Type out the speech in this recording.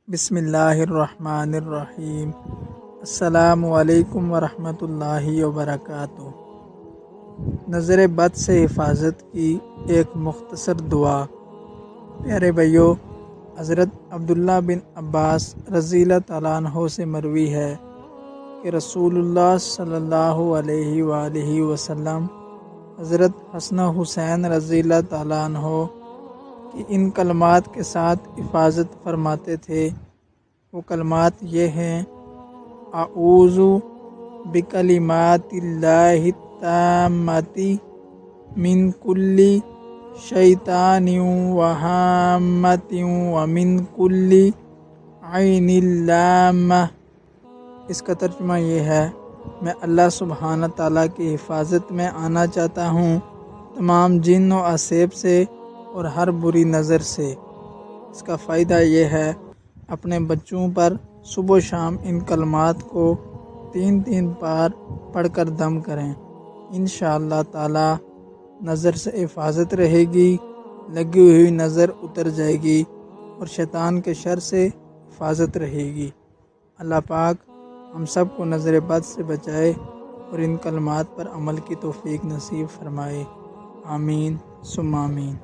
بسم اللہ الرحمن الرحیم۔ السلام علیکم ورحمۃ اللہ وبرکاتہ۔ نظر بد سے حفاظت کی ایک مختصر دعا۔ پیارے بھائیو، حضرت عبداللہ بن عباس رضی اللہ تعالیٰ عنہ سے مروی ہے کہ رسول اللہ صلی اللہ علیہ وآلہ وسلم حضرت حسن حسین رضی اللہ تعالیٰ عنہ کہ ان کلمات کے ساتھ حفاظت فرماتے تھے۔ وہ کلمات یہ ہیں: اعوذ بکلمات اللہ التامات من کل شیطان وہامۃ ومن کل عین لامہ۔ اس کا ترجمہ یہ ہے: میں اللہ سبحانہ تعالیٰ کی حفاظت میں آنا چاہتا ہوں تمام جن و عصیب سے اور ہر بری نظر سے۔ اس کا فائدہ یہ ہے: اپنے بچوں پر صبح و شام ان کلمات کو 3 بار پڑھ کر دم کریں۔ انشاءاللہ تعالی نظر سے حفاظت رہے گی، لگی ہوئی نظر اتر جائے گی اور شیطان کے شر سے حفاظت رہے گی۔ اللہ پاک ہم سب کو نظر بد سے بچائے اور ان کلمات پر عمل کی توفیق نصیب فرمائے۔ آمین ثم آمین۔